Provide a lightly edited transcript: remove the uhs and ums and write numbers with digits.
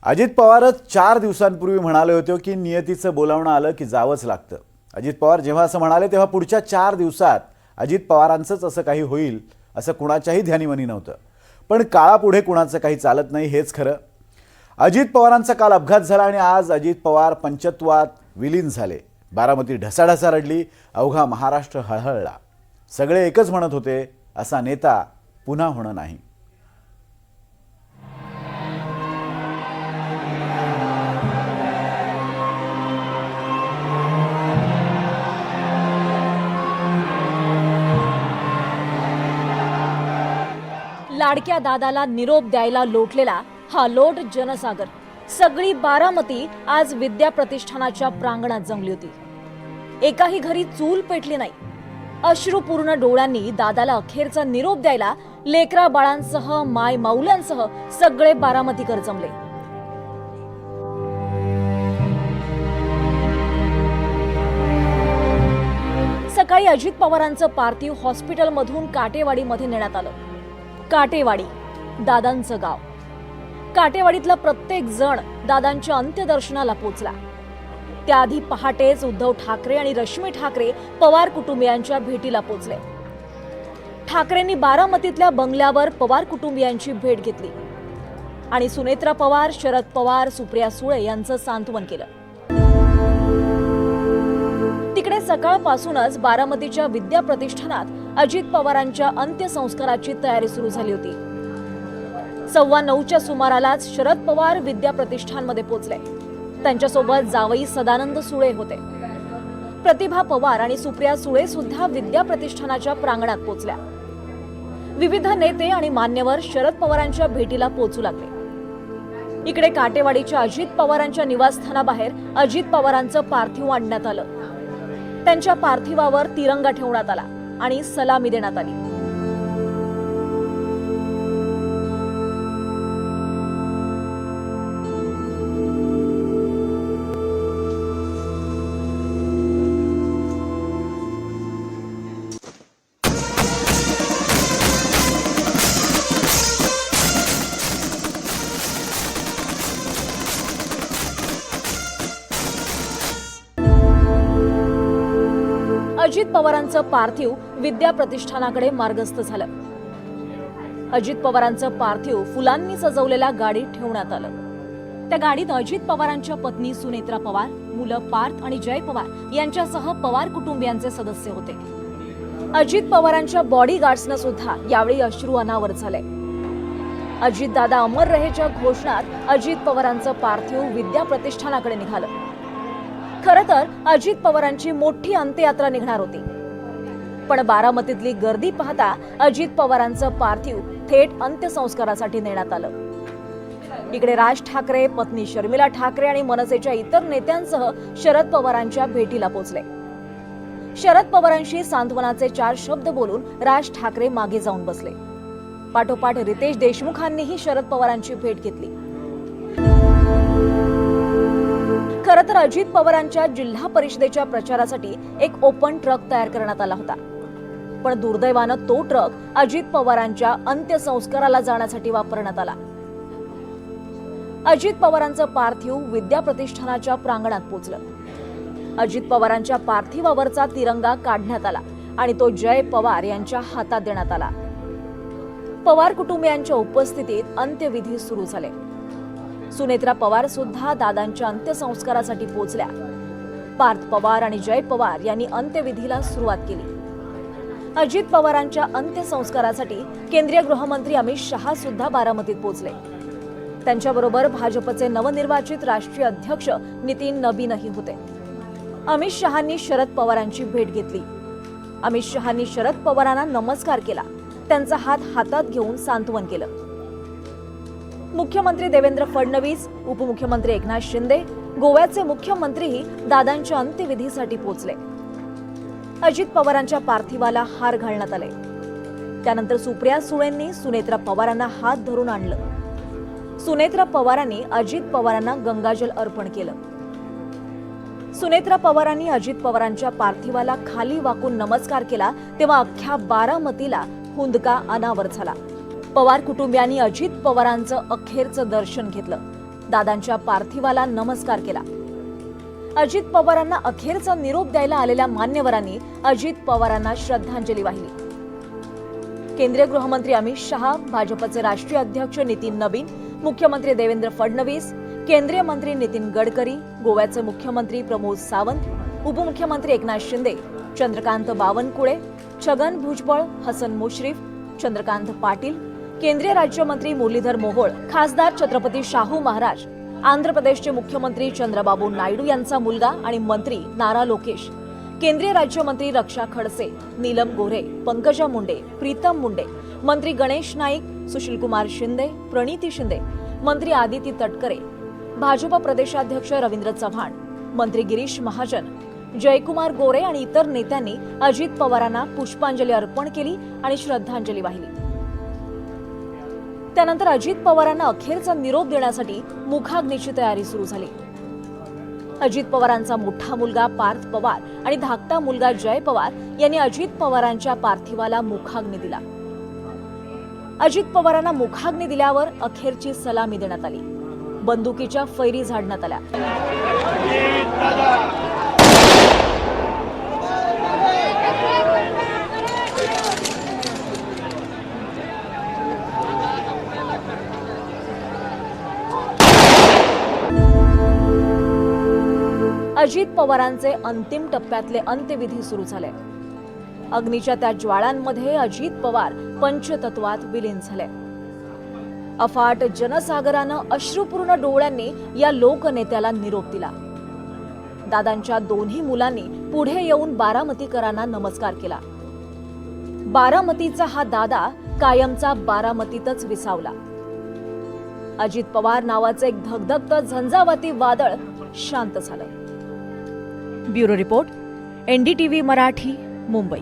अजित पवारच 4 दिवसांपूर्वी म्हणाले होते की नियतीचं बोलावणं आलं की जावंच लागतं। अजित पवार जेव्हा असं म्हणाले तेव्हा पुढच्या 4 दिवसात अजित पवारांचंच असं काही होईल असं कुणाच्याही ध्यानीमनी नव्हतं। पण काळापुढे कुणाचं काही चालत नाही हेच खरं। अजित पवारांचा काल अपघात झाला आणि आज अजित पवार पंचत्वात विलीन झाले। बारामती ढसाढसा रडली, अवघा महाराष्ट्र हळहळला। सगळे एकच म्हणत होते, असा नेता पुन्हा होणं नाही। लाडक्या दादाला निरोप द्यायला लोटलेला हा लोट जनसागर, सगळी बारामती आज विद्या प्रतिष्ठानाच्या प्रांगणात जमली होती। एकाही घरी चूल पेटली नाही। अश्रुपूर्ण डोळ्यांनी दादाला अखेरचा निरोप द्यायला लेकरा बाळांसह माय माऊल्यांसह सगळे बारामतीकर जमले। सकाळी अजित पवारांचं पार्थिव हॉस्पिटलमधून काटेवाडीमध्ये नेण्यात आलं। काटेवाडी दादांचं गाव। काटेवाडीतला प्रत्येक जण दादांच्या अंत्यदर्शनाला पोहोचला। त्याआधी पहाटेच उद्धव ठाकरे आणि रश्मी ठाकरे पवार कुटुंबियांच्या भेटीला पोहोचले। ठाकरेंनी बारामतीतल्या बंगल्यावर पवार कुटुंबियांची भेट घेतली आणि सुनेत्रा पवार, शरद पवार, सुप्रिया सुळे यांचं सांत्वन केलं। तिकडे सकाळपासूनच बारामतीच्या विद्या प्रतिष्ठानात अजित पवारांच्या अंत्यसंस्काराची तयारी सुरू झाली होती। 9:15च्या सुमारालाच शरद पवार विद्या प्रतिष्ठानमध्ये पोहोचले। त्यांच्यासोबत जावई सदानंद सुळे होते। प्रतिभा पवार आणि सुप्रिया सुळे सुद्धा विद्या प्रतिष्ठानाच्या प्रांगणात पोहोचल्या। विविध नेते आणि मान्यवर शरद पवारांच्या भेटीला पोहोचू लागले। इकडे काटेवाडीच्या अजित पवारांच्या निवासस्थानाबाहेर अजित पवारांचं पार्थिव आणण्यात आलं। त्यांच्या पार्थिवावर तिरंगा ठेवण्यात आला आणि सलामी देण्यात आली। अजित पवारांचं पार्थिव विद्या प्रतिष्ठानाकडे मार्गस्थ झालं। अजित पवारांचं पार्थिव फुलांनी सजवलेल्या गाडीत ठेवण्यात आलं। त्या गाडीत अजित पवारांच्या पत्नी सुनेत्रा पवार, मुलं पार्थ आणि जय पवार यांच्यासह पवार कुटुंबियांचे सदस्य होते। अजित पवारांच्या बॉडीगार्ड्सनं सुद्धा यावेळी अश्रू अनावर झाले। अजित दादा अमर रहेच्या घोषणात अजित पवारांचं पार्थिव विद्या प्रतिष्ठानाकडे निघालं। खरं तर अजित पवारांची मोठी अंत्ययात्रा निघणार होती, पण बारामतीतली गर्दी पाहता अजित पवारांचं पार्थिव थेट अंत्यसंस्कारासाठी नेण्यात आलं। इकडे राज ठाकरे, पत्नी शर्मिला ठाकरे आणि मनसेच्या इतर नेत्यांसह शरद पवारांच्या भेटीला पोहोचले। शरद पवारांशी सांत्वनाचे 4 शब्द बोलून राज ठाकरे मागे जाऊन बसले। पाठोपाठ रितेश देशमुखांनीही शरद पवारांची भेट घेतली। खरं तर अजित पवारांच्या जिल्हा परिषदेच्या प्रचारासाठी एक ओपन ट्रक तयार करण्यात आला होता, पण दुर्दैवानं तो ट्रक अजित पवारांच्या अंत्यसंस्काराला जाण्यासाठी वापरण्यात आला। अजित पवारांचं पार्थिव विद्या प्रतिष्ठानाच्या प्रांगणात पोहोचलं। अजित पवारांच्या पार्थिवावरचा तिरंगा काढण्यात आला आणि तो जय पवार यांच्या हातात देण्यात आला। पवार कुटुंबियांच्या उपस्थितीत अंत्यविधी सुरू झाले। सुनेत्रा पवार सुद्धा दादांच्या अंत्यसंस्कारासाठी पोहोचल्या। पार्थ पवार आणि जय पवार यांनी अंत्यविधीला सुरुवात केली। अजित पवारांच्या अंत्यसंस्कारासाठी केंद्रीय गृहमंत्री अमित शहा सुद्धा बारामतीत पोहोचले। त्यांच्याबरोबर भाजपचे नवनिर्वाचित राष्ट्रीय अध्यक्ष नितीन नबीनही होते। अमित शहांनी शरद पवारांची भेट घेतली। अमित शहांनी शरद पवारांना नमस्कार केला, त्यांचा हात हातात घेऊन सांत्वन केलं। मुख्यमंत्री देवेंद्र फडणवीस, उपमुख्यमंत्री एकनाथ शिंदे, गोव्याचे मुख्यमंत्रीही दादांच्या अंत्यविधीसाठी पोहोचले। अजित पवारांच्या पार्थिवाला हार घालण्यात आले। त्यानंतर सुप्रिया सुळेंनी सुनेत्रा पवारांना हात धरून आणलं। सुनेत्रा पवारांनी अजित पवारांना गंगाजल अर्पण केलं। सुनेत्रा पवारांनी अजित पवारांच्या पार्थिवाला खाली वाकून नमस्कार केला तेव्हा अख्ख्या बारामतीला हुंदका अनावर झाला। पवार कुटुंबियांनी अजित पवारांचं अखेरचं दर्शन घेतलं। दादांच्या पार्थिवाला नमस्कार केला. अजित पवारांना अखेरचा निरोप द्यायला आलेल्या मान्यवरांनी अजित पवारांना श्रद्धांजली वाहिली. केंद्रीय गृहमंत्री अमित शहा, भाजपचे राष्ट्रीय अध्यक्ष नितीन नवीन, मुख्यमंत्री देवेंद्र फडणवीस, केंद्रीय मंत्री नितीन गडकरी, गोव्याचे मुख्यमंत्री प्रमोद सावंत, उपमुख्यमंत्री एकनाथ शिंदे, चंद्रकांत बावनकुळे, छगन भुजबळ, हसन मुश्रीफ, चंद्रकांत पाटील, केंद्रीय राज्यमंत्री मुरलीधर मोहोळ, खासदार छत्रपती शाहू महाराज, आंध्र प्रदेशचे मुख्यमंत्री चंद्रबाबू नायडू यांचा मुलगा आणि मंत्री नारा लोकेश, केंद्रीय राज्यमंत्री रक्षा खडसे, नीलम गोऱ्हे, पंकजा मुंडे, प्रीतम मुंडे, मंत्री गणेश नाईक, सुशीलकुमार शिंदे, प्रणिती शिंदे, मंत्री आदिती तटकरे, भाजप प्रदेशाध्यक्ष रवींद्र चव्हाण, मंत्री गिरीश महाजन, जयकुमार गोरे आणि इतर नेत्यांनी अजित पवारांना पुष्पांजली अर्पण केली आणि श्रद्धांजली वाहिली. त्यानंतर अजित पवारांना अखेरचा निरोप देण्यासाठी मुखाग्नीची तयारी सुरू झाली. अजित पवारांचा मोठा मुलगा पार्थ पवार आणि धाकटा मुलगा जय पवार यांनी अजित पवारांच्या पार्थिवाला मुखाग्नी दिला. अजित पवारांना मुखाग्नी दिल्यावर अखेरची सलामी देण्यात आली. बंदुकीच्या फैरी झाडण्यात आल्या. अजित पवारांचे अंतिम टप्प्यातले अंत्यविधी सुरू झाले. अग्नीच्या त्या ज्वाळांमध्ये अजित पवार पंचतत्वात विलीन झाले. अफाट जनसागरानं अश्रुपूर्ण डोळ्यांनी या लोकनेत्याला निरोप दिला. दादांच्या दोन्ही मुलांनी पुढे येऊन बारामतीकरांना नमस्कार केला. बारामतीचा हा दादा कायमचा बारामतीतच विसावला. अजित पवार नावाचं एक धगधगतं झंझावाती वादळ शांत झालं. Bureau report, NDTV Marathi, Mumbai.